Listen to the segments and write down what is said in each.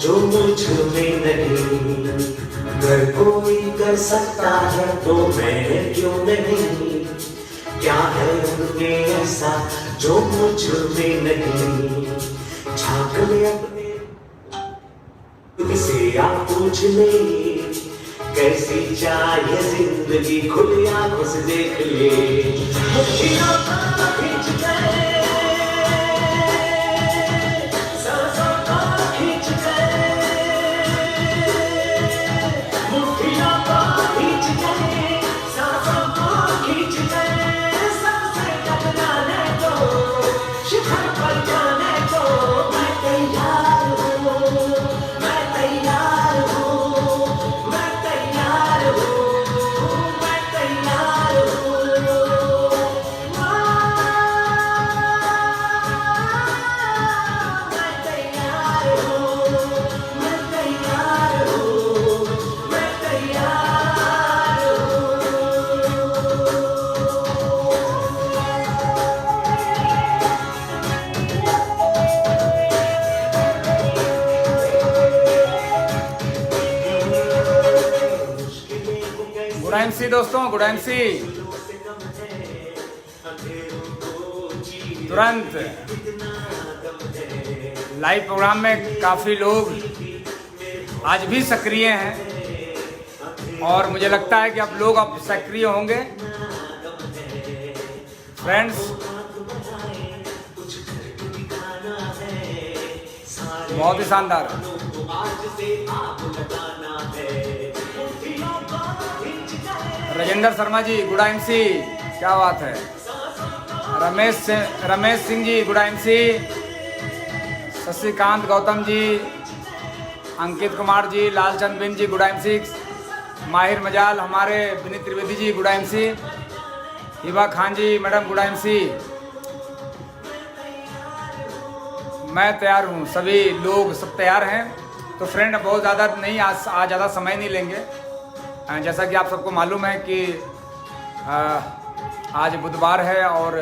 जो मुझ में नहीं। अगर कोई कर सकता है तो मैं क्यों नहीं। क्या है उनमें ऐसा जो मुझ में नहीं। झांक ले अपने से आप पूछ ले कैसी चाहिए जिंदगी, खुली आंखों से देख ले। मुट्ठियों को खींच ले, सांसों को खींच ले, मुट्ठियों को खींच ले, सांसों को खींच ले। सबसे टकराने को, शिखर पर जाने को मैं तैयार हूँ, मैं तैयार हूँ, मैं तैयार हूँ, मैं तैयार हूँ। मैं तैयार हूँ, मैं तैयार हूँ, मैं तैयार गुड एमसी दोस्तों, गुड एमसी। तुरंत लाइव प्रोग्राम में काफ़ी लोग आज भी सक्रिय हैं और मुझे लगता है कि आप लोग अब सक्रिय होंगे। फ्रेंड्स, बहुत ही शानदार। राजेंद्र शर्मा जी, गुड एमसी, क्या बात है। Ramesh Singh ji, good MC. शशिकांत गौतम जी, अंकित कुमार जी, लालचंद बिन जी, गुड एमसी। माहिर मजाल हमारे विनीत त्रिवेदी जी, गुड एमसी। हिबा खान जी मैडम, गुड एमसी। मैं तैयार हूँ, सभी लोग सब तैयार हैं। तो फ्रेंड, बहुत ज़्यादा नहीं, आज ज़्यादा समय नहीं लेंगे। जैसा कि आप सबको मालूम है कि आज बुधवार है और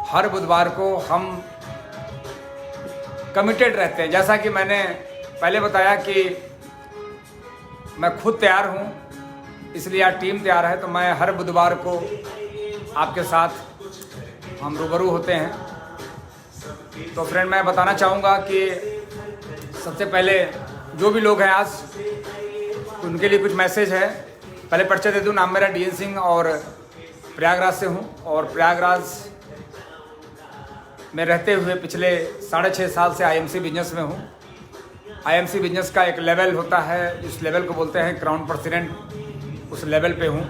हर बुधवार को हम कमिटेड रहते हैं। जैसा कि मैंने पहले बताया कि मैं खुद तैयार हूँ, इसलिए आज टीम तैयार है। तो मैं हर बुधवार को आपके साथ हम रूबरू होते हैं। तो फ्रेंड, मैं बताना चाहूँगा कि सबसे पहले जो भी लोग हैं आज, उनके लिए कुछ मैसेज है। पहले परिचय दे दूँ, नाम मेरा डीएन सिंह और प्रयागराज से हूँ। और प्रयागराज में रहते हुए पिछले 6.5 साल से आईएमसी बिजनेस में हूँ। आईएमसी बिजनेस का एक लेवल होता है, उस लेवल को बोलते हैं क्राउन प्रेसिडेंट, उस लेवल पे हूँ।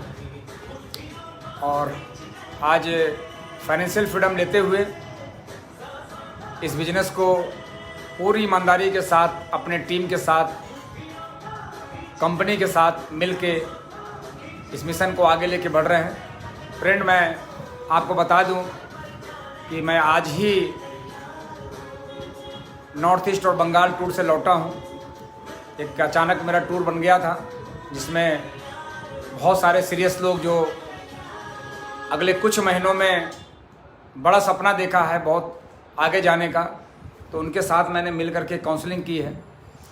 और आज फाइनेंशियल फ्रीडम लेते हुए इस बिजनेस को पूरी ईमानदारी के साथ, अपने टीम के साथ, कंपनी के साथ मिलके इस मिशन को आगे लेके बढ़ रहे हैं। फ्रेंड, मैं आपको बता दूं कि मैं आज ही नॉर्थ ईस्ट और बंगाल टूर से लौटा हूं। एक अचानक मेरा टूर बन गया था, जिसमें बहुत सारे सीरियस लोग जो अगले कुछ महीनों में बड़ा सपना देखा है बहुत आगे जाने का, तो उनके साथ मैंने मिल करके काउंसलिंग की है।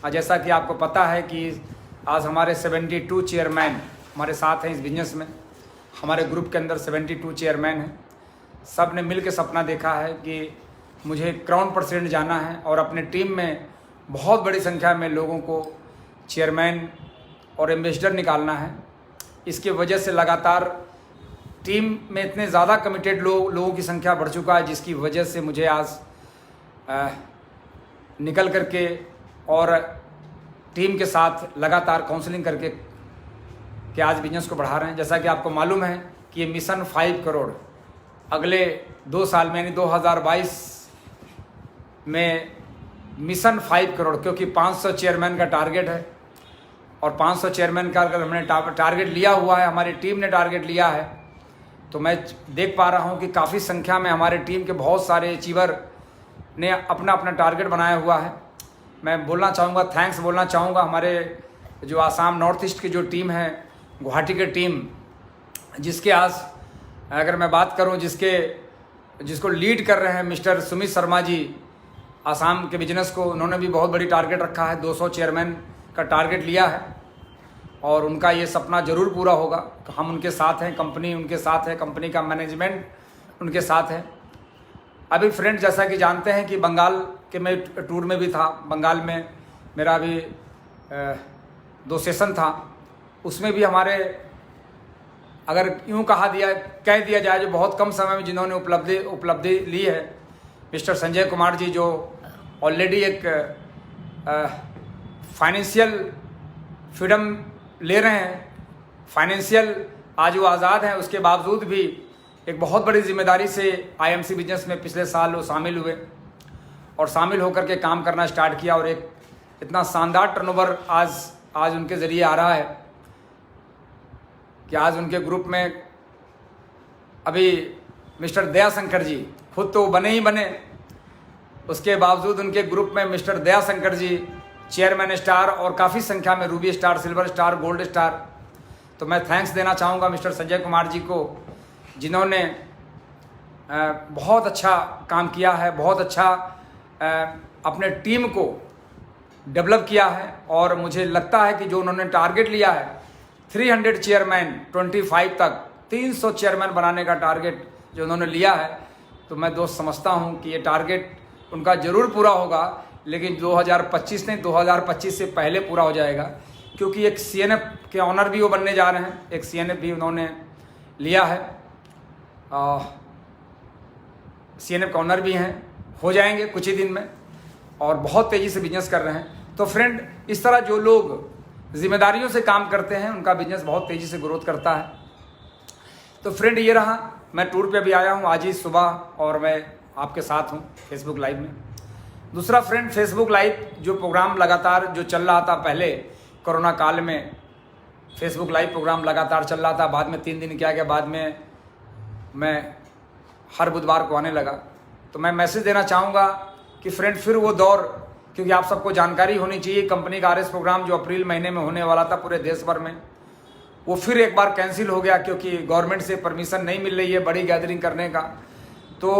और जैसा कि आपको पता है कि आज हमारे 72 चेयरमैन हमारे साथ हैं इस बिजनेस में। हमारे ग्रुप के अंदर 72 चेयरमैन हैं। सब ने मिल के सपना देखा है कि मुझे क्राउन प्रेसिडेंट जाना है और अपने टीम में बहुत बड़ी संख्या में लोगों को चेयरमैन और एम्बेसडर निकालना है। इसकी वजह से लगातार टीम में इतने ज़्यादा कमिटेड लोगों की संख्या बढ़ चुका है, जिसकी वजह से मुझे आज निकल करके और टीम के साथ लगातार काउंसलिंग करके कि आज बिजनेस को बढ़ा रहे हैं। जैसा कि आपको मालूम है कि ये मिशन 5 करोड़ अगले 2 साल में, यानी 2022 में मिशन 5 करोड़, क्योंकि 500 चेयरमैन का टारगेट है और 500 चेयरमैन का अगर हमने टारगेट लिया हुआ है, हमारी टीम ने टारगेट लिया है, तो मैं देख पा रहा हूँ कि काफ़ी संख्या में हमारे टीम के बहुत सारे अचीवर ने अपना अपना टारगेट बनाया हुआ है। मैं बोलना चाहूँगा, थैंक्स बोलना चाहूँगा हमारे जो आसाम नॉर्थ ईस्ट की जो टीम है, गुवाहाटी की टीम, जिसके आज अगर मैं बात करूं जिसको लीड कर रहे हैं मिस्टर सुमित शर्मा जी, आसाम के बिजनेस को उन्होंने भी बहुत बड़ी टारगेट रखा है, 200 चेयरमैन का टारगेट लिया है और उनका ये सपना ज़रूर पूरा होगा। हम उनके साथ हैं, कंपनी उनके साथ है, कंपनी का मैनेजमेंट उनके साथ है। अभी फ्रेंड जैसा कि जानते हैं कि बंगाल के मैं टूर में भी था, बंगाल में मेरा अभी 2 सेशन था, उसमें भी हमारे अगर यूँ कह दिया जाए जो बहुत कम समय में जिन्होंने उपलब्धि ली है, मिस्टर संजय कुमार जी जो ऑलरेडी एक फाइनेंशियल फ्रीडम ले रहे हैं, फाइनेंशियल आज वो आज़ाद हैं, उसके बावजूद भी एक बहुत बड़ी जिम्मेदारी से आईएमसी बिजनेस में पिछले साल वो शामिल हुए और शामिल होकर के काम करना स्टार्ट किया और एक इतना शानदार टर्नओवर आज उनके ज़रिए आ रहा है कि आज उनके ग्रुप में अभी मिस्टर दयाशंकर जी खुद तो बने ही बने, उसके बावजूद उनके ग्रुप में मिस्टर दयाशंकर जी चेयरमैन स्टार और काफ़ी संख्या में Ruby star, silver star, gold star. तो मैं थैंक्स देना चाहूँगा मिस्टर संजय कुमार जी को, जिन्होंने बहुत अच्छा काम किया है, बहुत अच्छा अपने टीम को डेवलप किया है और मुझे लगता है कि जो उन्होंने टारगेट लिया है 300 चेयरमैन 25 तक 300 चेयरमैन बनाने का टारगेट जो उन्होंने लिया है, तो मैं दोस्त समझता हूं कि ये टारगेट उनका ज़रूर पूरा होगा, लेकिन 2025 नहीं 2025 से पहले पूरा हो जाएगा, क्योंकि एक सीएनएफ के ऑनर भी वो बनने जा रहे हैं, एक सीएनएफ भी उन्होंने लिया है, सीएनएफ का ऑनर भी हैं, हो जाएंगे कुछ ही दिन में और बहुत तेज़ी से बिजनेस कर रहे हैं। तो फ्रेंड इस तरह जो लोग जिम्मेदारियों से काम करते हैं उनका बिजनेस बहुत तेज़ी से ग्रोथ करता है। तो फ्रेंड ये रहा, मैं टूर पे भी आया हूँ आज ही सुबह और मैं आपके साथ हूँ फेसबुक लाइव में। दूसरा फ्रेंड, फेसबुक लाइव जो प्रोग्राम लगातार जो चल रहा था पहले कोरोना काल में, फेसबुक लाइव प्रोग्राम लगातार चल रहा था, बाद में 3 दिन क्या गया, बाद में मैं हर बुधवार को आने लगा। तो मैं मैसेज देना चाहूँगा कि फ्रेंड फिर वो दौर, क्योंकि आप सबको जानकारी होनी चाहिए, कंपनी का आरएस प्रोग्राम जो अप्रैल महीने में होने वाला था पूरे देश भर में, वो फिर एक बार कैंसिल हो गया क्योंकि गवर्नमेंट से परमिशन नहीं मिल रही है बड़ी गैदरिंग करने का। तो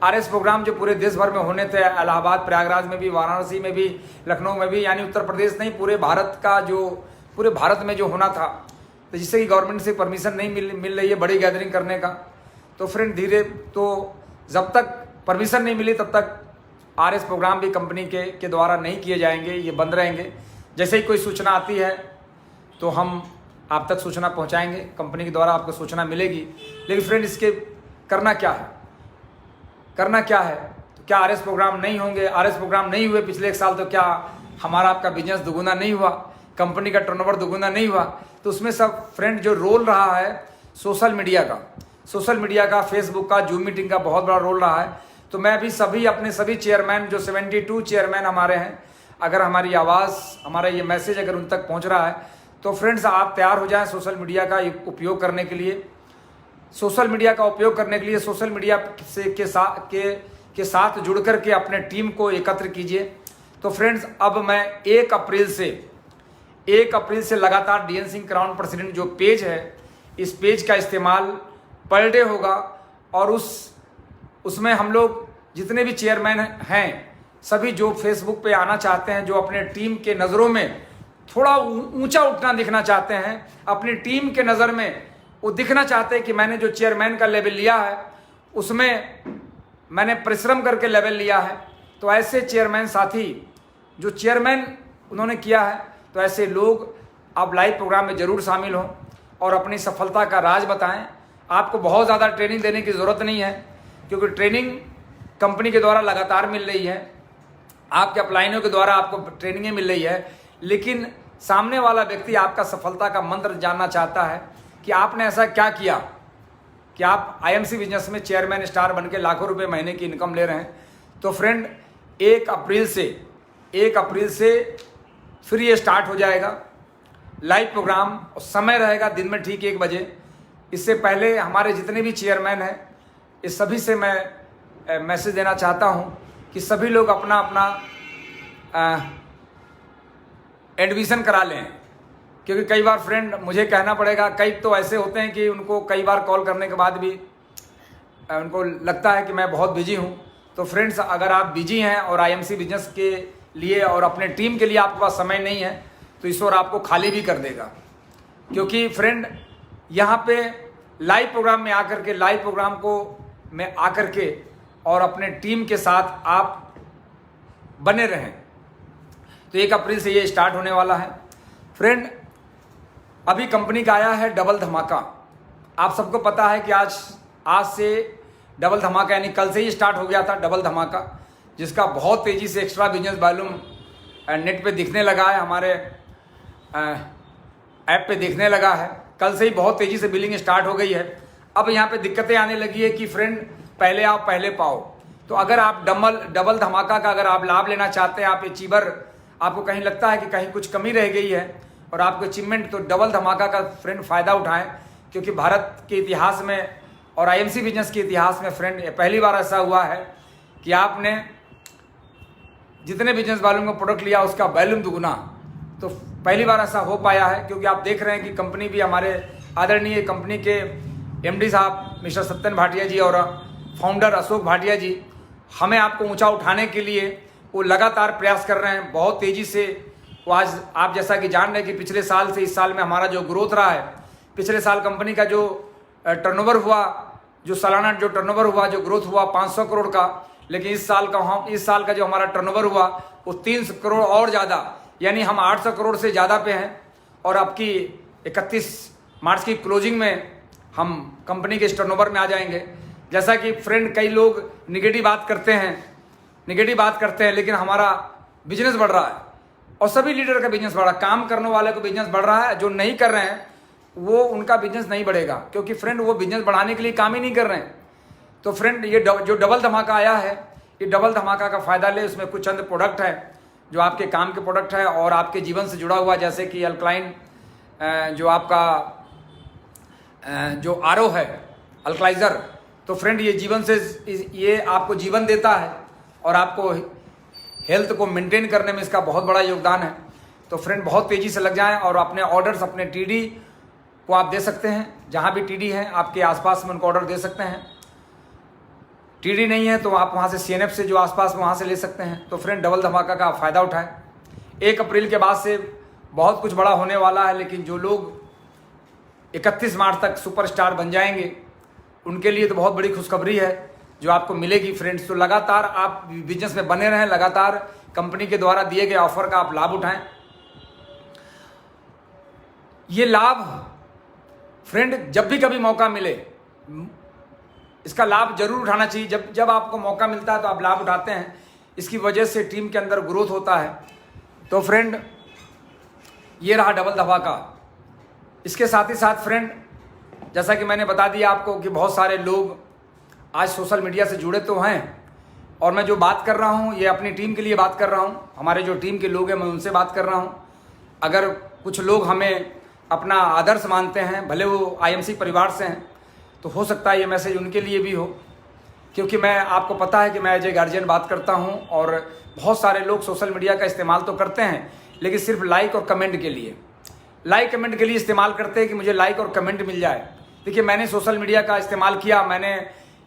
आरएस प्रोग्राम जो पूरे देश भर में होने थे, इलाहाबाद, प्रयागराज में भी, वाराणसी में भी, लखनऊ में भी, यानी उत्तर प्रदेश नहीं पूरे भारत का जो पूरे भारत में जो होना था, तो जिससे कि गवर्नमेंट से परमिशन नहीं मिल रही है बड़ी गैदरिंग करने का। तो फ्रेंड तो जब तक परमिशन नहीं मिली तब तक आरएस प्रोग्राम भी कंपनी के द्वारा नहीं किए जाएंगे, ये बंद रहेंगे। जैसे ही कोई सूचना आती है तो हम आप तक सूचना पहुंचाएंगे, कंपनी के द्वारा आपको सूचना मिलेगी। लेकिन फ्रेंड इसके करना क्या है, तो क्या आरएस प्रोग्राम नहीं होंगे? आरएस प्रोग्राम नहीं हुए पिछले 1 साल, तो क्या हमारा आपका बिजनेस दुगुना नहीं हुआ, कंपनी का टर्नओवर दुगुना नहीं हुआ? तो उसमें सब फ्रेंड जो रोल रहा है सोशल मीडिया का, फेसबुक का, जूम मीटिंग का बहुत बड़ा रोल रहा है। तो मैं भी अपने सभी चेयरमैन जो 72 चेयरमैन हमारे हैं, अगर हमारी आवाज़, हमारा ये मैसेज अगर उन तक पहुंच रहा है, तो फ्रेंड्स आप तैयार हो जाएं सोशल मीडिया का उपयोग करने के लिए। सोशल मीडिया के साथ जुड़ करके अपने टीम को एकत्र कीजिए। तो फ्रेंड्स अब मैं 1 अप्रैल से लगातार DN सिंह क्राउन प्रेसिडेंट जो पेज है, इस पेज का इस्तेमाल पर डे होगा और उसमें हम लोग जितने भी चेयरमैन हैं, सभी जो फेसबुक पे आना चाहते हैं, जो अपने टीम के नज़रों में थोड़ा ऊंचा उठना दिखना चाहते हैं, अपनी टीम के नज़र में वो दिखना चाहते हैं कि मैंने जो चेयरमैन का लेवल लिया है उसमें मैंने परिश्रम करके लेवल लिया है। तो ऐसे चेयरमैन साथी जो चेयरमैन उन्होंने किया है, तो ऐसे लोग आप लाइव प्रोग्राम में ज़रूर शामिल हों और अपनी सफलता का राज बताएं। आपको बहुत ज़्यादा ट्रेनिंग देने की ज़रूरत नहीं है, क्योंकि ट्रेनिंग कंपनी के द्वारा लगातार मिल रही है, आपके अपलाइनों के द्वारा आपको ट्रेनिंगें मिल रही है। लेकिन सामने वाला व्यक्ति आपका सफलता का मंत्र जानना चाहता है कि आपने ऐसा क्या किया कि आप आईएमसी बिजनेस में चेयरमैन स्टार बन के लाखों रुपए महीने की इनकम ले रहे हैं। तो फ्रेंड 1 अप्रैल से फिर ये स्टार्ट हो जाएगा लाइव प्रोग्राम, और समय रहेगा दिन में ठीक 1 बजे। इससे पहले हमारे जितने भी चेयरमैन हैं, इस सभी से मैं मैसेज देना चाहता हूं कि सभी लोग अपना एडमिशन करा लें, क्योंकि कई बार फ्रेंड मुझे कहना पड़ेगा, कई तो ऐसे होते हैं कि उनको कई बार कॉल करने के बाद भी उनको लगता है कि मैं बहुत बिजी हूं। तो फ्रेंड्स, अगर आप बिजी हैं और आईएमसी बिजनेस के लिए और अपने टीम के लिए आपके पास समय नहीं है तो ईश्वर आपको खाली भी कर देगा। क्योंकि फ्रेंड, यहाँ पे लाइव प्रोग्राम में आकर के, लाइव प्रोग्राम को में आकर के और अपने टीम के साथ आप बने रहें। तो 1 अप्रैल से ये स्टार्ट होने वाला है। फ्रेंड, अभी कंपनी का आया है डबल धमाका। आप सबको पता है कि आज से डबल धमाका, यानी कल से ही स्टार्ट हो गया था डबल धमाका, जिसका बहुत तेज़ी से एक्स्ट्रा बिजनेस वॉल्यूम नेट पे दिखने लगा है, हमारे ऐप पे दिखने लगा है। कल से ही बहुत तेज़ी से बिलिंग स्टार्ट हो गई है। अब यहाँ पे दिक्कतें आने लगी है कि फ्रेंड, पहले आओ पहले पाओ। तो अगर आप डबल धमाका का अगर आप लाभ लेना चाहते हैं, आप अचीवर, आपको कहीं लगता है कि कहीं कुछ कमी रह गई है और आपको अचीवमेंट, तो डबल धमाका का फ्रेंड फ़ायदा उठाएं। क्योंकि भारत के इतिहास में और आईएमसी बिजनेस के इतिहास में फ्रेंड, पहली बार ऐसा हुआ है कि आपने जितने बिजनेस वॉल्यूम का प्रोडक्ट लिया उसका वॉल्यूम दुगुना। तो पहली बार ऐसा हो पाया है, क्योंकि आप देख रहे हैं कि कंपनी भी, हमारे आदरणीय कंपनी के एमडी साहब मिस्टर सत्यन भाटिया जी और फाउंडर अशोक भाटिया जी, हमें आपको ऊंचा उठाने के लिए वो लगातार प्रयास कर रहे हैं बहुत तेज़ी से। वो आज आप जैसा कि जान रहे हैं कि पिछले साल से इस साल में हमारा जो ग्रोथ रहा है, पिछले साल कंपनी का जो टर्नओवर हुआ, जो सालाना जो टर्नओवर हुआ, जो ग्रोथ हुआ 500 करोड़ का, लेकिन इस साल का जो हमारा टर्नओवर हुआ वो 300 करोड़ और ज़्यादा, यानी हम 800 करोड़ से ज़्यादा पे हैं। और आपकी 31 मार्च की क्लोजिंग में हम कंपनी के इस टर्नओवर में आ जाएंगे। जैसा कि फ्रेंड, कई लोग निगेटिव बात करते हैं, लेकिन हमारा बिजनेस बढ़ रहा है और सभी लीडर का बिजनेस बढ़ रहा है, काम करने वाले को बिजनेस बढ़ रहा है। जो नहीं कर रहे हैं वो, उनका बिजनेस नहीं बढ़ेगा, क्योंकि फ्रेंड वो बिजनेस बढ़ाने के लिए काम ही नहीं कर रहे हैं। तो फ्रेंड, ये जो डबल धमाका आया है, ये डबल धमाका का फ़ायदा ले। उसमें कुछ चंद प्रोडक्ट है जो आपके काम के प्रोडक्ट है और आपके जीवन से जुड़ा हुआ, जैसे कि अल्कलाइन, जो आपका जो आरओ है, अल्कलाइज़र। तो फ्रेंड, ये जीवन से, ये आपको जीवन देता है और आपको हेल्थ को मेंटेन करने में इसका बहुत बड़ा योगदान है। तो फ्रेंड, बहुत तेज़ी से लग जाएं और अपने ऑर्डर्स, अपने टीडी को आप दे सकते हैं। जहाँ भी टीडी है आपके आसपास में, उनको ऑर्डर दे सकते हैं। टीडी नहीं है तो आप वहाँ से सीएनएफ से जो आसपास में, वहाँ से ले सकते हैं। तो फ्रेंड, डबल धमाका का फ़ायदा उठाएं। 1 अप्रैल के बाद से बहुत कुछ बड़ा होने वाला है, लेकिन जो लोग 31 मार्च तक सुपरस्टार बन जाएंगे उनके लिए तो बहुत बड़ी खुशखबरी है जो आपको मिलेगी फ्रेंड्स। तो लगातार आप बिजनेस में बने रहें, लगातार कंपनी के द्वारा दिए गए ऑफर का आप लाभ उठाएं। ये लाभ फ्रेंड, जब भी कभी मौका मिले इसका लाभ जरूर उठाना चाहिए। जब आपको मौका मिलता है तो आप लाभ उठाते हैं, इसकी वजह से टीम के अंदर ग्रोथ होता है। तो फ्रेंड, ये रहा डबल धमाका। इसके साथ ही साथ फ्रेंड, जैसा कि मैंने बता दिया आपको कि बहुत सारे लोग आज सोशल मीडिया से जुड़े तो हैं, और मैं जो बात कर रहा हूँ ये अपनी टीम के लिए बात कर रहा हूँ। हमारे जो टीम के लोग हैं मैं उनसे बात कर रहा हूँ। अगर कुछ लोग हमें अपना आदर्श मानते हैं, भले वो आईएमसी परिवार से हैं, तो हो सकता है ये मैसेज उनके लिए भी हो। क्योंकि मैं, आपको पता है कि मैं एज ए गार्जियन बात करता हूँ और बहुत सारे लोग सोशल मीडिया का इस्तेमाल तो करते हैं, लेकिन सिर्फ लाइक और कमेंट के लिए, इस्तेमाल करते हैं कि मुझे लाइक और कमेंट मिल जाए। देखिए, मैंने सोशल मीडिया का इस्तेमाल किया, मैंने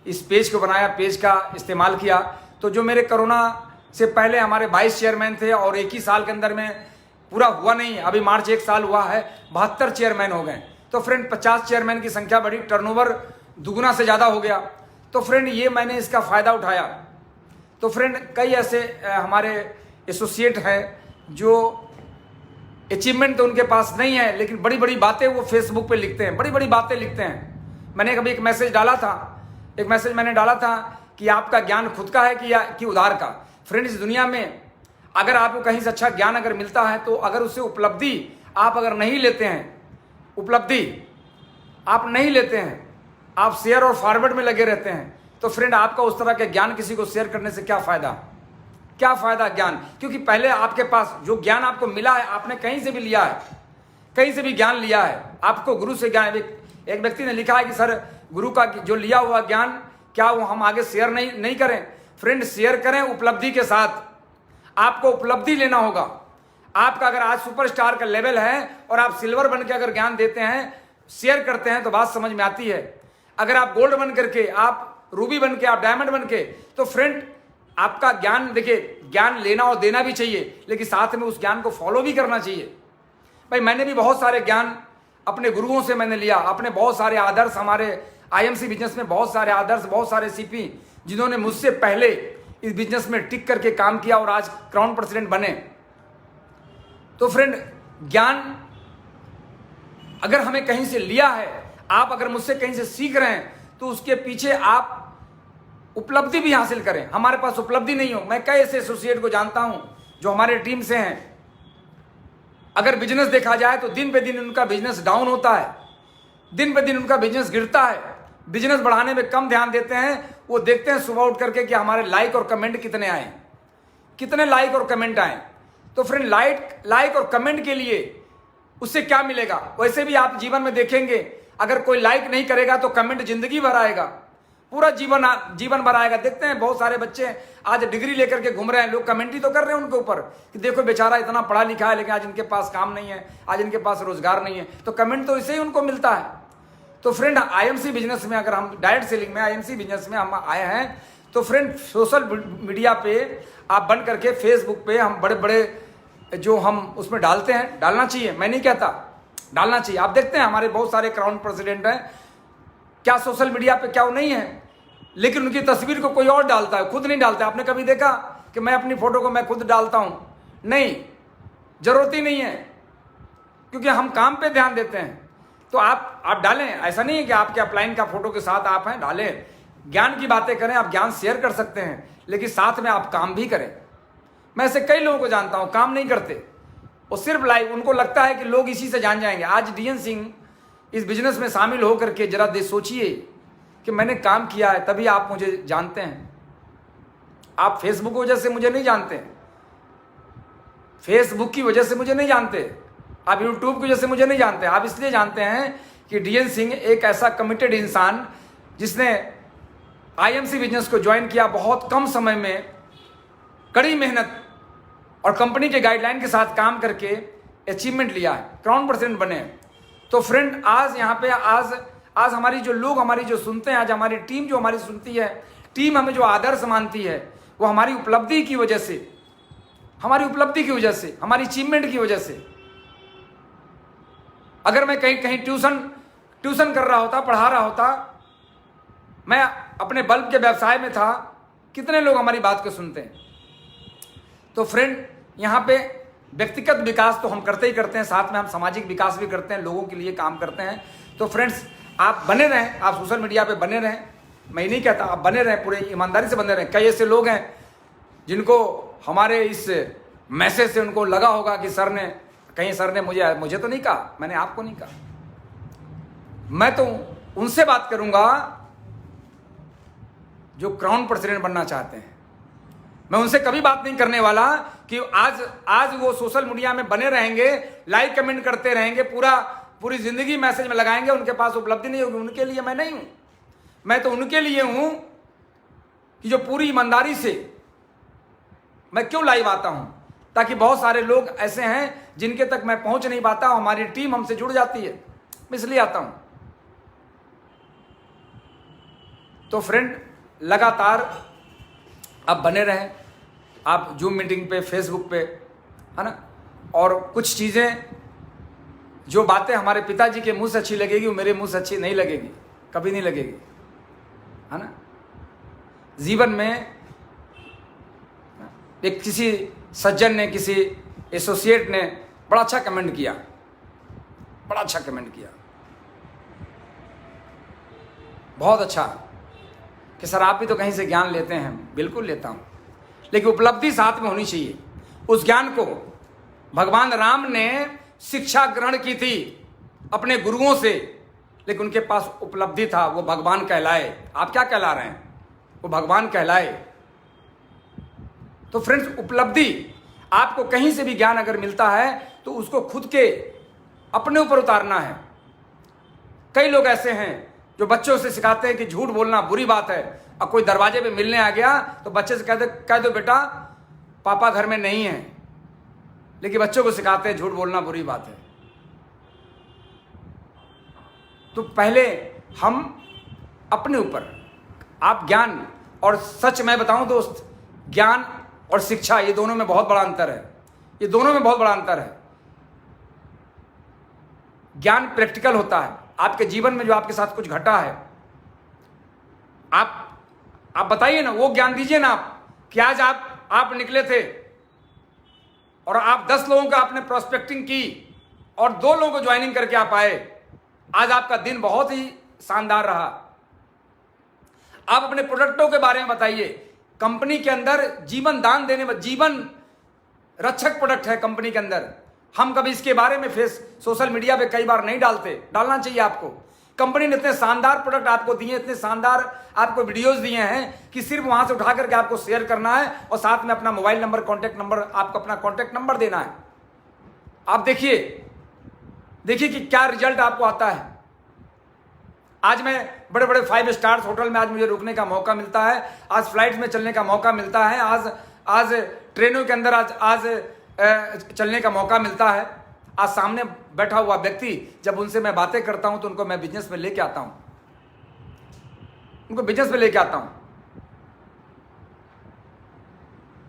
इस पेज को बनाया, पेज का इस्तेमाल किया। तो जो मेरे कोरोना से पहले हमारे 22 चेयरमैन थे और एक ही साल के अंदर में पूरा हुआ नहीं, अभी मार्च 1 साल हुआ है, 72 चेयरमैन हो गए। तो फ्रेंड, 50 चेयरमैन की संख्या बढ़ी, टर्नओवर दुगुना से ज़्यादा हो गया। तो फ्रेंड, ये मैंने इसका फ़ायदा उठाया। तो फ्रेंड, कई ऐसे हमारे एसोसिएट हैं जो अचीवमेंट तो उनके पास नहीं है, लेकिन बड़ी बड़ी बातें वो फेसबुक पे लिखते हैं, बड़ी बड़ी बातें लिखते हैं। मैंने कभी एक मैसेज मैंने डाला था कि आपका ज्ञान खुद का है कि उधार का। फ्रेंड्स, दुनिया में अगर आपको कहीं से अच्छा ज्ञान अगर मिलता है तो अगर उससे उपलब्धि आप अगर नहीं लेते हैं, आप शेयर और फॉरवर्ड में लगे रहते हैं, तो फ्रेंड, आपका उस तरह के ज्ञान किसी को शेयर करने से क्या फ़ायदा ज्ञान। क्योंकि पहले आपके पास जो ज्ञान आपको मिला है, आपने कहीं से भी लिया है, कहीं से भी ज्ञान लिया है, आपको गुरु से ज्ञान। एक व्यक्ति ने लिखा है कि सर, गुरु का जो लिया हुआ ज्ञान क्या वो हम आगे शेयर नहीं करें? फ्रेंड, शेयर करें उपलब्धि के साथ। आपको उपलब्धि लेना होगा। आपका अगर आज सुपरस्टार का लेवल है और आप सिल्वर बन के अगर ज्ञान देते हैं, शेयर करते हैं, तो बात समझ में आती है। अगर आप गोल्ड बन करके, आप रूबी बन के, आप डायमंड बन के, तो फ्रेंड, आपका ज्ञान, देखिए ज्ञान लेना और देना भी चाहिए, लेकिन साथ में उस ज्ञान को फॉलो भी करना चाहिए। भाई मैंने भी बहुत सारे ज्ञान अपने गुरुओं से मैंने लिया, अपने बहुत सारे आदर्श, हमारे आईएमसी बिजनेस में बहुत सारे आदर्श, बहुत सारे सीपी जिन्होंने मुझसे पहले इस बिजनेस में टिक करके काम किया और आज क्राउन प्रेसिडेंट बने। तो फ्रेंड, ज्ञान अगर हमें कहीं से लिया है, आप अगर मुझसे कहीं से सीख रहे हैं, तो उसके पीछे आप उपलब्धि भी हासिल करें। हमारे पास उपलब्धि नहीं हो, मैं कई ऐसे एसोसिएट को जानता हूं जो हमारे टीम से हैं, अगर बिजनेस देखा जाए तो दिन पे दिन उनका बिजनेस डाउन होता है, दिन पे दिन उनका बिजनेस गिरता है, बिजनेस बढ़ाने में कम ध्यान देते हैं। वो देखते हैं सुबह उठ करके कि हमारे लाइक और कमेंट कितने आए, कितने लाइक और कमेंट आए। तो फ्रेंड, लाइक और कमेंट के लिए उससे क्या मिलेगा? वैसे भी आप जीवन में देखेंगे, अगर कोई लाइक नहीं करेगा तो कमेंट जिंदगी भर आएगा, पूरा जीवन भर आएगा। देखते हैं बहुत सारे बच्चे आज डिग्री लेकर के घूम रहे हैं, लोग कमेंट ही तो कर रहे हैं उनके ऊपर कि देखो बेचारा इतना पढ़ा लिखा है, लेकिन आज इनके पास काम नहीं है, आज इनके पास रोजगार नहीं है। तो कमेंट तो इससे ही उनको मिलता है। तो फ्रेंड, आईएमसी बिजनेस में, अगर हम डायरेक्ट सेलिंग में आईएमसी बिजनेस में हम आए हैं, तो फ्रेंड सोशल मीडिया पे आप बन करके फेसबुक पे हम बड़े बड़े जो हम उसमें डालते हैं, डालना चाहिए, मैं नहीं कहता डालना चाहिए। आप देखते हैं हमारे बहुत सारे क्राउन प्रेसिडेंट हैं, क्या सोशल मीडिया पे क्या वो नहीं है, लेकिन उनकी तस्वीर को कोई और डालता है, खुद नहीं डालता। आपने कभी देखा कि मैं अपनी फोटो को मैं खुद डालता हूं? नहीं, जरूरत ही नहीं है, क्योंकि हम काम पे ध्यान देते हैं। तो आप डालें, ऐसा नहीं है कि आपके अपलाइन का फोटो के साथ आप हैं, डालें, ज्ञान की बातें करें, आप ज्ञान शेयर कर सकते हैं, लेकिन साथ में आप काम भी करें। मैं ऐसे कई लोगों को जानता हूं, काम नहीं करते, वो सिर्फ लाइव, उनको लगता है कि लोग इसी से जान जाएंगे। आज डीएन सिंह इस बिजनेस में शामिल होकर के जरा सोचिए कि मैंने काम किया है, तभी आप मुझे जानते हैं। आप फेसबुक की वजह से मुझे नहीं जानते, फेसबुक की वजह से मुझे नहीं जानते, आप यूट्यूब की वजह से मुझे नहीं जानते। आप इसलिए जानते हैं कि डीएन सिंह एक ऐसा कमिटेड इंसान जिसने आईएमसी बिजनेस को ज्वाइन किया, बहुत कम समय में कड़ी मेहनत और कंपनी के गाइडलाइन के साथ काम करके अचीवमेंट लिया है, क्राउन प्रेसिडेंट बने। तो फ्रेंड, आज यहाँ पे आज हमारी जो लोग हमारी जो सुनते हैं, आज हमारी टीम जो हमारी सुनती है, टीम हमें जो आदर्श मानती है, वो हमारी उपलब्धि की वजह से, हमारी उपलब्धि की वजह से, हमारी अचीवमेंट की वजह से। अगर मैं कहीं ट्यूशन कर रहा होता, पढ़ा रहा होता, मैं अपने बल्ब के व्यवसाय में था, कितने लोग हमारी बात को सुनते हैं। तो फ्रेंड, यहाँ पे व्यक्तिगत विकास तो हम करते ही करते हैं, साथ में हम सामाजिक विकास भी करते हैं, लोगों के लिए काम करते हैं। तो फ्रेंड्स, आप बने रहें, आप सोशल मीडिया पे बने रहें, मैं नहीं कहता, आप बने रहें, पूरे ईमानदारी से बने रहें। कई ऐसे लोग हैं जिनको हमारे इस मैसेज से उनको लगा होगा कि सर ने मुझे तो नहीं कहा, मैंने आपको नहीं कहा। मैं तो उनसे बात करूंगा जो क्राउन प्रेसिडेंट बनना चाहते हैं। मैं उनसे कभी बात नहीं करने वाला कि आज वो सोशल मीडिया में बने रहेंगे, लाइक कमेंट करते रहेंगे, पूरी जिंदगी मैसेज में लगाएंगे, उनके पास उपलब्धि नहीं होगी। उनके लिए मैं नहीं हूं, मैं तो उनके लिए हूं कि जो पूरी ईमानदारी से मैं क्यों लाइव आता हूं, ताकि बहुत सारे लोग ऐसे हैं जिनके तक मैं पहुंच नहीं पाता, हमारी टीम हमसे जुड़ जाती है, मैं इसलिए आता हूं। तो फ्रेंड, लगातार आप बने रहें, आप जूम मीटिंग पे, फेसबुक पे, है ना, और कुछ चीज़ें, जो बातें हमारे पिताजी के मुंह से अच्छी लगेगी वो मेरे मुंह से अच्छी नहीं लगेगी, कभी नहीं लगेगी, है ना। जीवन में एक किसी सज्जन ने, किसी एसोसिएट ने बड़ा अच्छा कमेंट किया, बड़ा अच्छा कमेंट किया, बहुत अच्छा, कि सर आप भी तो कहीं से ज्ञान लेते हैं। बिल्कुल लेता हूं, लेकिन उपलब्धि साथ में होनी चाहिए। उस ज्ञान को भगवान राम ने शिक्षा ग्रहण की थी अपने गुरुओं से, लेकिन उनके पास उपलब्धि था, वो भगवान कहलाए। आप क्या कहला रहे हैं? वो भगवान कहलाए। तो फ्रेंड्स, उपलब्धि, आपको कहीं से भी ज्ञान अगर मिलता है तो उसको खुद के अपने ऊपर उतारना है। कई लोग ऐसे हैं जो बच्चों से सिखाते हैं कि झूठ बोलना बुरी बात है। अब कोई दरवाजे पे मिलने आ गया तो बच्चे से कह दो बेटा पापा घर में नहीं है, लेकिन बच्चों को सिखाते हैं झूठ बोलना बुरी बात है। तो पहले हम अपने ऊपर, आप ज्ञान, और सच मैं बताऊं दोस्त, ज्ञान और शिक्षा, ये दोनों में बहुत बड़ा अंतर है। ये दोनों में बहुत बड़ा अंतर है। ज्ञान प्रैक्टिकल होता है, आपके जीवन में जो आपके साथ कुछ घटा है, आप बताइए ना, वो ज्ञान दीजिए ना आप, कि आज आप निकले थे और आप 10 लोगों का आपने प्रोस्पेक्टिंग की और 2 लोगों को ज्वाइनिंग करके आप आए, आज आपका दिन बहुत ही शानदार रहा। आप अपने प्रोडक्टों के बारे में बताइए। कंपनी के अंदर जीवन दान देने में, जीवन रक्षक प्रोडक्ट है कंपनी के अंदर। हम कभी इसके बारे में सोशल मीडिया पे कई बार नहीं डालते, डालना चाहिए आपको। कंपनी ने इतने शानदार प्रोडक्ट आपको दिए, इतने शानदार आपको वीडियोस दिए हैं कि सिर्फ वहां से उठा करके आपको शेयर करना है और साथ में अपना मोबाइल नंबर, कॉन्टैक्ट नंबर, आपको अपना कॉन्टैक्ट नंबर देना है। आप देखिए कि क्या रिजल्ट आपको आता है। आज मैं बड़े बड़े 5 स्टार्स होटल में आज मुझे रुकने का मौका मिलता है, आज फ्लाइट में चलने का मौका मिलता है, आज ट्रेनों के अंदर आज चलने का मौका मिलता है। आज सामने बैठा हुआ व्यक्ति, जब उनसे मैं बातें करता हूं तो उनको मैं बिजनेस में लेके आता हूं, उनको बिजनेस में लेके आता हूं।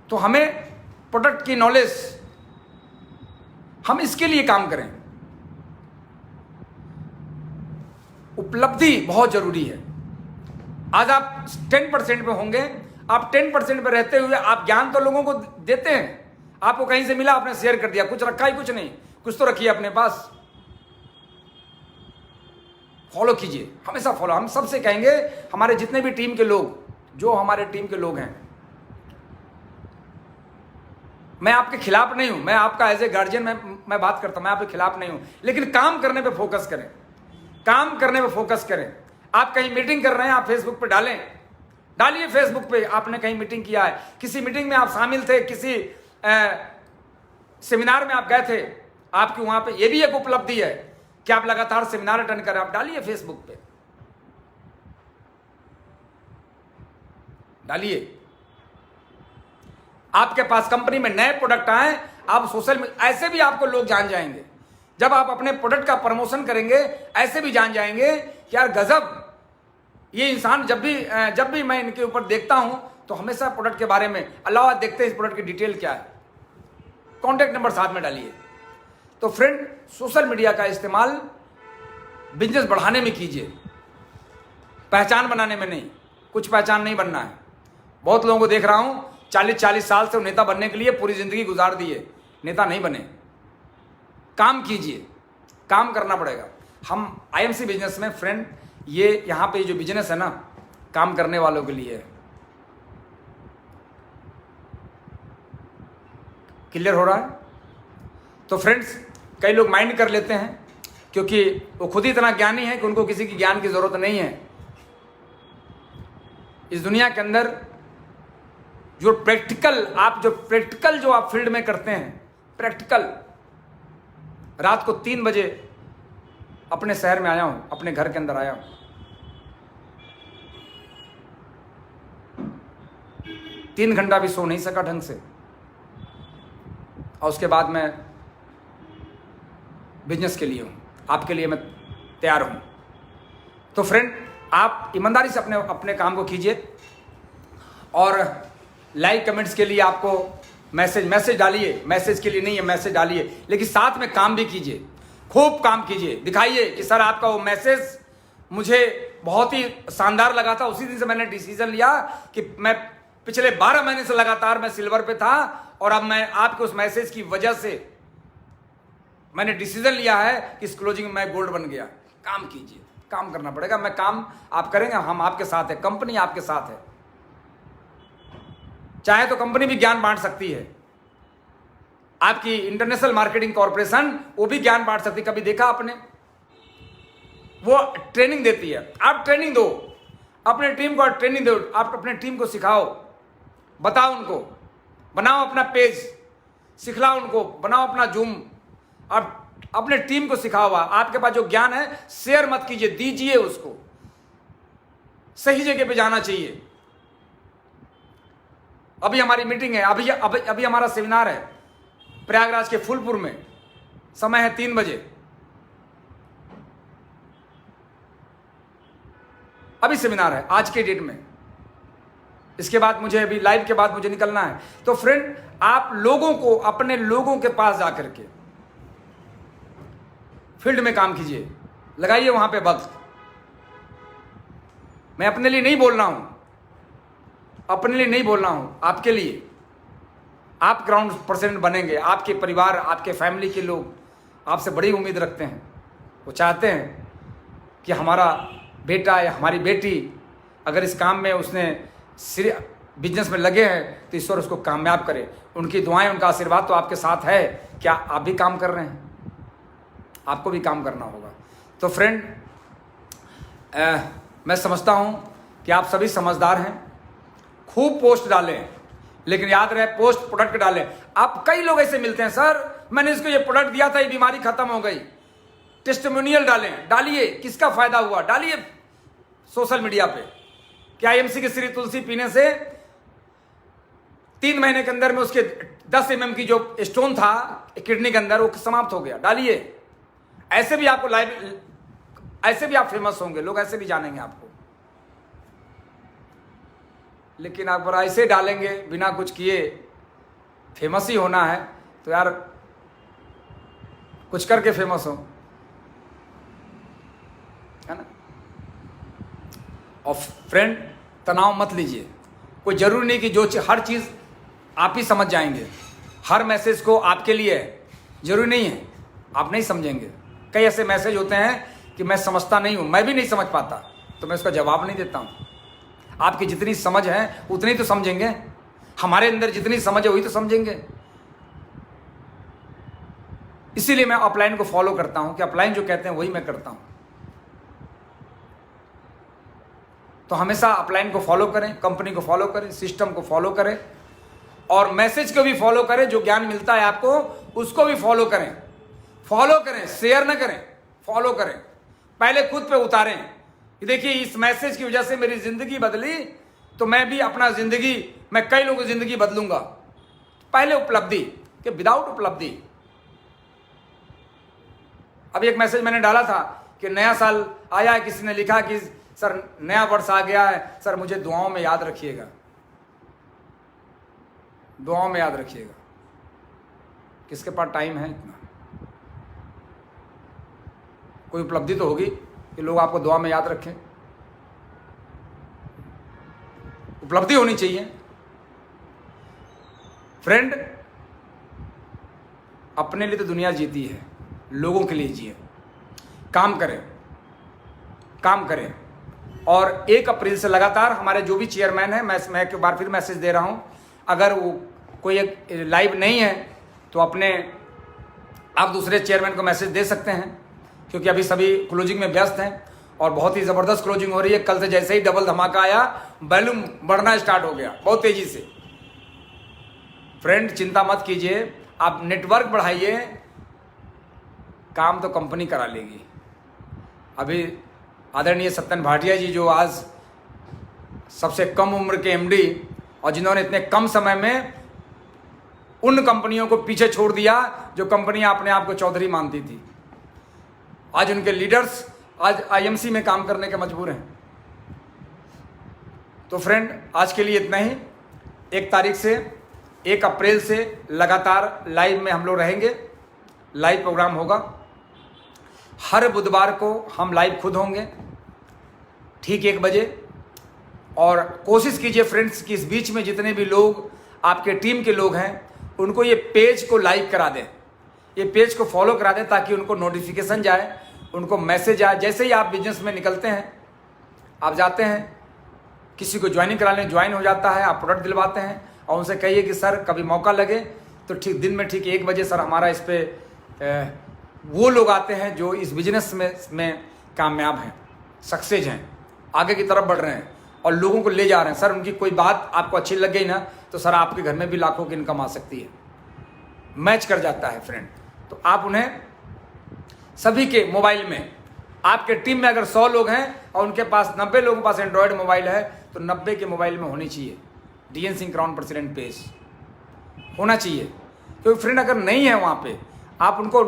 तो हमें प्रोडक्ट की नॉलेज, हम इसके लिए काम करें। उपलब्धि बहुत जरूरी है। आज आप 10% पे होंगे, आप 10% पे रहते हुए आप ज्ञान तो लोगों को देते हैं, आपको कहीं से मिला, आपने शेयर कर दिया, कुछ रखा ही कुछ नहीं, कुछ तो रखिए अपने पास। फॉलो कीजिए, हमेशा फॉलो। हम सबसे कहेंगे, हमारे जितने भी टीम के लोग, जो हमारे टीम के लोग हैं, मैं आपके खिलाफ नहीं हूं, मैं आपका एज ए गार्जियन मैं बात करता हूं, मैं आपके खिलाफ नहीं हूं, लेकिन काम करने पे फोकस करें, काम करने पे फोकस करें। आप कहीं मीटिंग कर रहे हैं, आप फेसबुक पे डालिए फेसबुक पे आपने कहीं मीटिंग किया है, किसी मीटिंग में आप शामिल थे, किसी सेमिनार में आप गए थे, आपकी वहां पे, ये भी एक उपलब्धि है कि आप लगातार सेमिनार अटेंड करें। आप डालिए फेसबुक पे, डालिए। आपके पास कंपनी में नए प्रोडक्ट आए, आप सोशल मीडिया, ऐसे भी आपको लोग जान जाएंगे। जब आप अपने प्रोडक्ट का प्रमोशन करेंगे, ऐसे भी जान जाएंगे कि यार गजब, ये इंसान जब भी मैं इनके ऊपर देखता हूं तो हमेशा प्रोडक्ट के बारे में अलावा देखते हैं इस प्रोडक्ट की डिटेल क्या है। कॉन्टैक्ट नंबर साथ में डालिए। तो फ्रेंड, सोशल मीडिया का इस्तेमाल बिजनेस बढ़ाने में कीजिए, पहचान बनाने में नहीं। कुछ पहचान नहीं बनना है। बहुत लोगों को देख रहा हूं 40-40 साल से वो नेता बनने के लिए पूरी जिंदगी गुजार दिए, नेता नहीं बने। काम कीजिए, काम करना पड़ेगा। हम आईएमसी बिजनेस में फ्रेंड, ये यहाँ पे जो बिजनेस है ना, काम करने वालों के लिए है। क्लियर हो रहा है? तो फ्रेंड्स, कई लोग माइंड कर लेते हैं क्योंकि वो खुद ही इतना ज्ञानी है कि उनको किसी की ज्ञान की जरूरत नहीं है। इस दुनिया के अंदर जो प्रैक्टिकल जो आप फील्ड में करते हैं, प्रैक्टिकल, रात को 3 बजे अपने शहर में आया हूं, अपने घर के अंदर आया हूं, 3 घंटा भी सो नहीं सका ढंग से, और उसके बाद मैं बिजनेस के लिए हूं, आपके लिए मैं तैयार हूं। तो फ्रेंड, आप ईमानदारी से अपने काम को कीजिए और लाइक कमेंट्स के लिए आपको मैसेज डालिए, मैसेज के लिए नहीं है, मैसेज डालिए, लेकिन साथ में काम भी कीजिए, खूब काम कीजिए। दिखाइए कि सर आपका वो मैसेज मुझे बहुत ही शानदार लगा था। उसी दिन से मैंने डिसीजन लिया कि मैं पिछले 12 महीने से लगातार मैं सिल्वर पे था और अब मैं आपके उस मैसेज की वजह से मैंने डिसीजन लिया है कि इस क्लोजिंग में मैं गोल्ड बन गया। काम कीजिए, काम करना पड़ेगा। मैं काम आप करेंगे, हम आपके साथ है, कंपनी आपके साथ है। चाहे तो कंपनी भी ज्ञान बांट सकती है, आपकी इंटरनेशनल मार्केटिंग कॉर्पोरेशन, वो भी ज्ञान बांट सकती है। कभी देखा आपने? वो ट्रेनिंग देती है। आप ट्रेनिंग दो, अपने टीम को ट्रेनिंग दो, आप अपने टीम को सिखाओ, बताओ उनको, बनाओ अपना पेज, सिखलाओ उनको, बनाओ अपना जूम, आप अपने टीम को सिखाओ। आपके पास जो ज्ञान है शेयर मत कीजिए, दीजिए उसको। सही जगह पे जाना चाहिए। अभी हमारी मीटिंग है, अभी हमारा सेमिनार है प्रयागराज के फूलपुर में, समय है 3 बजे। अभी सेमिनार है आज के डेट में। इसके बाद मुझे अभी लाइव के बाद मुझे निकलना है। तो फ्रेंड, आप लोगों को, अपने लोगों के पास जाकर के फील्ड में काम कीजिए, लगाइए वहां पे वक्त। मैं अपने लिए नहीं बोल रहा हूं, अपने लिए नहीं बोल रहा हूं, आपके लिए। आप ग्राउंड प्रेसिडेंट बनेंगे, आपके परिवार, आपके फैमिली के लोग आपसे बड़ी उम्मीद रखते हैं। वो चाहते हैं कि हमारा बेटा या हमारी बेटी अगर इस काम में उसने बिजनेस में लगे हैं तो ईश्वर उसको कामयाब करे। उनकी दुआएं, उनका आशीर्वाद तो आपके साथ है। क्या आप भी काम कर रहे हैं? आपको भी काम करना होगा। तो फ्रेंड, मैं समझता हूं कि आप सभी समझदार हैं। खूब पोस्ट डालें, लेकिन याद रहे पोस्ट प्रोडक्ट डालें। आप कई लोग ऐसे मिलते हैं, सर मैंने इसको ये प्रोडक्ट दिया था, ये बीमारी खत्म हो गई। टेस्टिमोनियल डालें, डालिए, किसका फायदा हुआ डालिए सोशल मीडिया पे। क्या आईएमसी की श्री तुलसी पीने से 3 महीने के अंदर में उसके 10 mm की जो स्टोन था किडनी के अंदर, वो समाप्त हो गया, डालिए। ऐसे भी आपको लाइव, ऐसे भी आप फेमस होंगे, लोग ऐसे भी जानेंगे आपको। लेकिन आप अगर ऐसे डालेंगे बिना कुछ किए, फेमस ही होना है तो यार कुछ करके फेमस हो, है ना। और फ्रेंड, तनाव मत लीजिए। कोई जरूरी नहीं कि जो हर चीज़ आप ही समझ जाएंगे, हर मैसेज को आपके लिए है, जरूरी नहीं है। आप नहीं समझेंगे। कई ऐसे मैसेज होते हैं कि मैं समझता नहीं हूं, मैं भी नहीं समझ पाता, तो मैं उसका जवाब नहीं देता हूं। आपकी जितनी समझ है उतनी तो समझेंगे। हमारे अंदर जितनी समझ है वही तो समझेंगे। इसीलिए मैं अपलाइन को फॉलो करता हूं कि अपलाइन जो कहते हैं वही मैं करता हूं। तो हमेशा अपलाइन को फॉलो करें, कंपनी को फॉलो करें, सिस्टम को फॉलो करें और मैसेज को भी फॉलो करें। जो ज्ञान मिलता है आपको उसको भी फॉलो करें। फॉलो करें, शेयर ना करें, फॉलो करें। पहले खुद पे उतारें कि देखिए इस मैसेज की वजह से मेरी जिंदगी बदली, तो मैं भी अपना जिंदगी, मैं कई लोगों की जिंदगी बदलूंगा। पहले उपलब्धि, कि विदाउट उपलब्धि। अभी एक मैसेज मैंने डाला था कि नया साल आया है, किसी ने लिखा कि सर नया वर्ष आ गया है, सर मुझे दुआओं में याद रखिएगा, दुआओं में याद रखिएगा। किसके पास टाइम है इतना? कोई उपलब्धि तो होगी कि लोग आपको दुआ में याद रखें। उपलब्धि होनी चाहिए। फ्रेंड, अपने लिए तो दुनिया जीती है, लोगों के लिए जिए। काम करें, काम करें। और 1 अप्रैल से लगातार हमारे जो भी चेयरमैन हैं, मैं एक बार फिर मैसेज दे रहा हूं, अगर वो कोई एक लाइव नहीं है तो आप दूसरे चेयरमैन को मैसेज दे सकते हैं, क्योंकि अभी सभी क्लोजिंग में व्यस्त हैं और बहुत ही ज़बरदस्त क्लोजिंग हो रही है। कल से जैसे ही डबल धमाका आया, वॉल्यूम बढ़ना स्टार्ट हो गया बहुत तेज़ी से। फ्रेंड, चिंता मत कीजिए, आप नेटवर्क बढ़ाइए, काम तो कंपनी करा लेगी। अभी आदरणीय सत्यन भाटिया जी, जो आज सबसे कम उम्र के एमडी और जिन्होंने इतने कम समय में उन कंपनियों को पीछे छोड़ दिया जो कंपनियां अपने आप को चौधरी मानती थी, आज उनके लीडर्स आज आईएमसी में काम करने के मजबूर हैं। तो फ्रेंड, आज के लिए इतना ही। 1 अप्रैल से लगातार लाइव में हम लोग रहेंगे। लाइव प्रोग्राम होगा हर बुधवार को, हम लाइव खुद होंगे ठीक 1 बजे। और कोशिश कीजिए फ्रेंड्स कि इस बीच में जितने भी लोग आपके टीम के लोग हैं उनको ये पेज को लाइक करा दें, ये पेज को फॉलो करा दें, ताकि उनको नोटिफिकेशन जाए, उनको मैसेज आए। जैसे ही आप बिजनेस में निकलते हैं, आप जाते हैं किसी को ज्वाइनिंग कराने, ज्वाइन हो जाता है, आप प्रोडक्ट दिलवाते हैं और उनसे कहिए कि सर कभी मौका लगे तो ठीक दिन में ठीक 1 बजे सर हमारा इस पर वो लोग आते हैं जो इस बिजनेस में कामयाब हैं, सक्सेस हैं, आगे की तरफ बढ़ रहे हैं और लोगों को ले जा रहे हैं। सर उनकी कोई बात आपको अच्छी लग गई ना, तो सर आपके घर में भी लाखों की इनकम आ सकती है, मैच कर जाता है फ्रेंड। तो आप उन्हें सभी के मोबाइल में, आपके टीम में अगर 100 लोग हैं और उनके पास 90 लोगों के पास एंड्रॉयड मोबाइल है, तो 90 के मोबाइल में होनी चाहिए DN Singh crown president page होना चाहिए। क्योंकि फ्रेंड अगर नहीं है वहाँ पे, आप उनको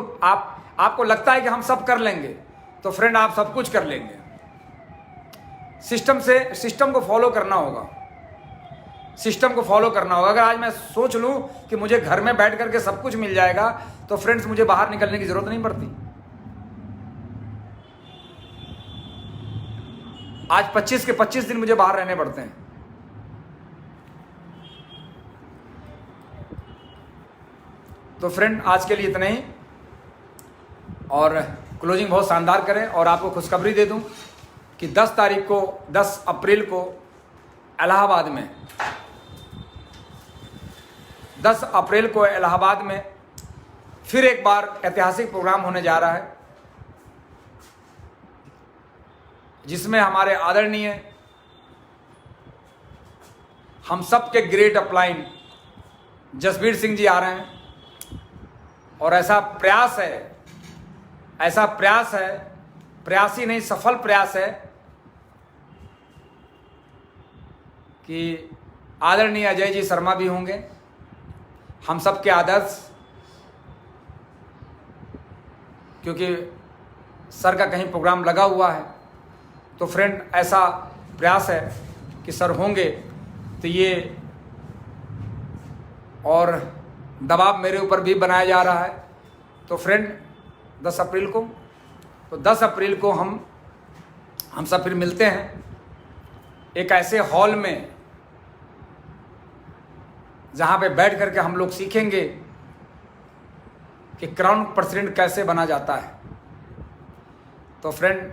आपको लगता है कि हम सब कर लेंगे, तो फ्रेंड आप सब कुछ कर लेंगे। सिस्टम को फॉलो करना होगा। सिस्टम को फॉलो करना होगा। अगर आज मैं सोच लूं कि मुझे घर में बैठ करके सब कुछ मिल जाएगा तो फ्रेंड्स मुझे बाहर निकलने की जरूरत नहीं पड़ती। आज 25 के 25 दिन मुझे बाहर रहने पड़ते हैं। तो फ्रेंड आज के लिए इतना ही, और क्लोजिंग बहुत शानदार करें। और आपको खुशखबरी दे दूं कि 10 अप्रैल को इलाहाबाद में 10 अप्रैल को इलाहाबाद में फिर एक बार ऐतिहासिक प्रोग्राम होने जा रहा है, जिसमें हमारे आदरणीय हम सब के ग्रेट अपलाइन जसबीर सिंह जी आ रहे हैं। और ऐसा प्रयास है, प्रयास ही नहीं सफल प्रयास है कि आदरणीय अजय जी शर्मा भी होंगे, हम सब के आदर्श, क्योंकि सर का कहीं प्रोग्राम लगा हुआ है। तो फ्रेंड ऐसा प्रयास है कि सर होंगे, तो ये और दबाव मेरे ऊपर भी बनाया जा रहा है। तो फ्रेंड 10 अप्रैल को, तो 10 अप्रैल को हम सब फिर मिलते हैं एक ऐसे हॉल में जहाँ पे बैठ करके हम लोग सीखेंगे कि क्राउन प्रेसिडेंट कैसे बना जाता है। तो फ्रेंड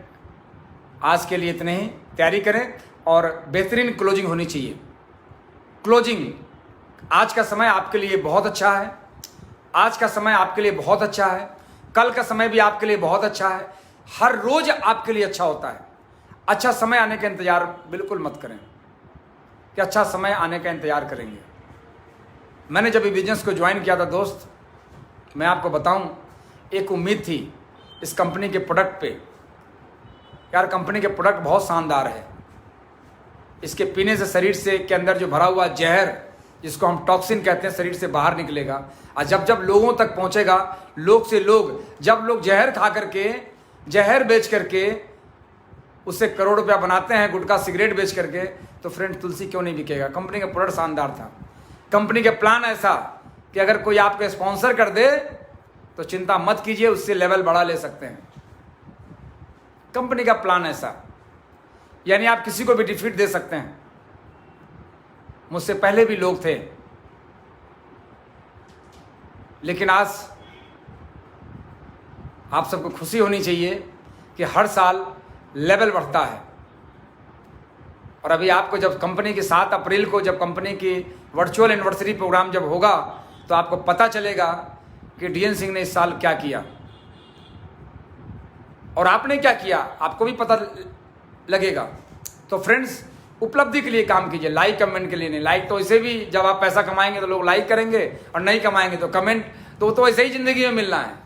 आज के लिए इतने ही, तैयारी करें और बेहतरीन क्लोजिंग होनी चाहिए। क्लोजिंग, आज का समय आपके लिए बहुत अच्छा है, आज का समय आपके लिए बहुत अच्छा है, कल का समय भी आपके लिए बहुत अच्छा है, हर रोज आपके लिए अच्छा होता है। अच्छा समय आने का इंतजार बिल्कुल मत करें कि अच्छा समय आने का इंतजार करेंगे। मैंने जब बिजनेस को ज्वाइन किया था दोस्त, मैं आपको बताऊं, एक उम्मीद थी इस कंपनी के प्रोडक्ट पे, यार कंपनी के प्रोडक्ट बहुत शानदार है, इसके पीने से शरीर से के अंदर जो भरा हुआ जहर, जिसको हम टॉक्सिन कहते हैं, शरीर से बाहर निकलेगा। और जब लोगों तक पहुंचेगा, लोग से लोग, जब लोग जहर खा करके, जहर बेच करके उससे करोड़ रुपया बनाते हैं, गुटखा सिगरेट बेच करके, तो फ्रेंड तुलसी क्यों नहीं बिकेगा। कंपनी का प्रोडक्ट शानदार था, कंपनी के प्लान ऐसा कि अगर कोई आपको स्पॉन्सर कर दे तो चिंता मत कीजिए, उससे लेवल बढ़ा ले सकते हैं। कंपनी का प्लान ऐसा, यानी आप किसी को भी डिफीट दे सकते हैं। मुझसे पहले भी लोग थे, लेकिन आज आप सबको खुशी होनी चाहिए कि हर साल लेवल बढ़ता है। और अभी आपको जब कंपनी की 7 अप्रैल को जब कंपनी की वर्चुअल एनिवर्सरी प्रोग्राम जब होगा, तो आपको पता चलेगा कि डीएन सिंह ने इस साल क्या किया और आपने क्या किया, आपको भी पता लगेगा। तो फ्रेंड्स उपलब्धि के लिए काम कीजिए, लाइक कमेंट के लिए नहीं। लाइक तो इसे भी जब आप पैसा कमाएंगे तो लोग लाइक करेंगे, और नहीं कमाएंगे तो कमेंट, तो ऐसे ही जिंदगी में मिलना है।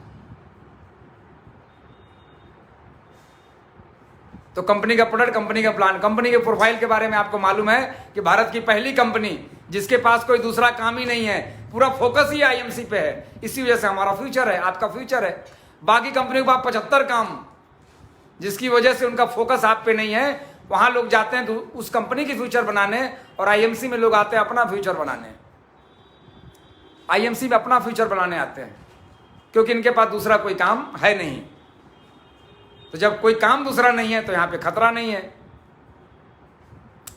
तो कंपनी का प्रोडक्ट, कंपनी का प्लान, कंपनी के प्रोफाइल के बारे में आपको मालूम है कि भारत की पहली कंपनी जिसके पास कोई दूसरा काम ही नहीं है, पूरा फोकस ही आईएमसी पे है। इसी वजह से हमारा फ्यूचर है, आपका फ्यूचर है। बाकी कंपनियों के पास 75 काम, जिसकी वजह से उनका फोकस आप पे नहीं है। वहां लोग जाते हैं तो उस कंपनी की फ्यूचर बनाने, और आईएमसी में लोग आते हैं अपना फ्यूचर बनाने। आईएमसी में अपना फ्यूचर बनाने आते हैं, क्योंकि इनके पास दूसरा कोई काम है नहीं। तो जब कोई काम दूसरा नहीं है तो यहाँ पे खतरा नहीं है,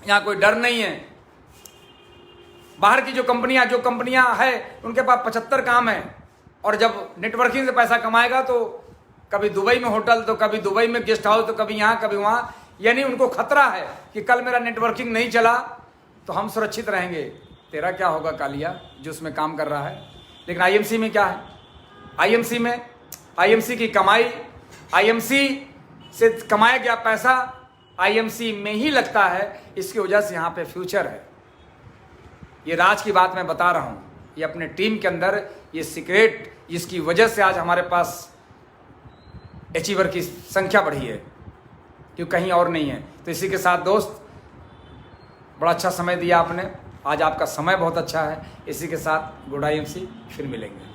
यहाँ कोई डर नहीं है। बाहर की जो कंपनियां है उनके पास 75 काम है, और जब नेटवर्किंग से पैसा कमाएगा तो कभी दुबई में होटल, तो कभी दुबई में गेस्ट हाउस, तो कभी यहाँ कभी वहाँ। यानी उनको खतरा है कि कल मेरा नेटवर्किंग नहीं चला तो हम सुरक्षित रहेंगे। तेरा क्या होगा कालिया, जो उसमें काम कर रहा है। लेकिन आईएमसी में क्या है, आईएमसी की कमाई, आईएमसी से कमाया गया पैसा आईएमसी में ही लगता है। इसकी वजह से यहाँ पे फ्यूचर है। ये राज की बात मैं बता रहा हूँ, ये अपने टीम के अंदर ये सीक्रेट, जिसकी वजह से आज हमारे पास अचीवर की संख्या बढ़ी है, क्योंकि कहीं और नहीं है। तो इसी के साथ दोस्त, बड़ा अच्छा समय दिया आपने, आज आपका समय बहुत अच्छा है। इसी के साथ गुड आईएमसी, फिर मिलेंगे।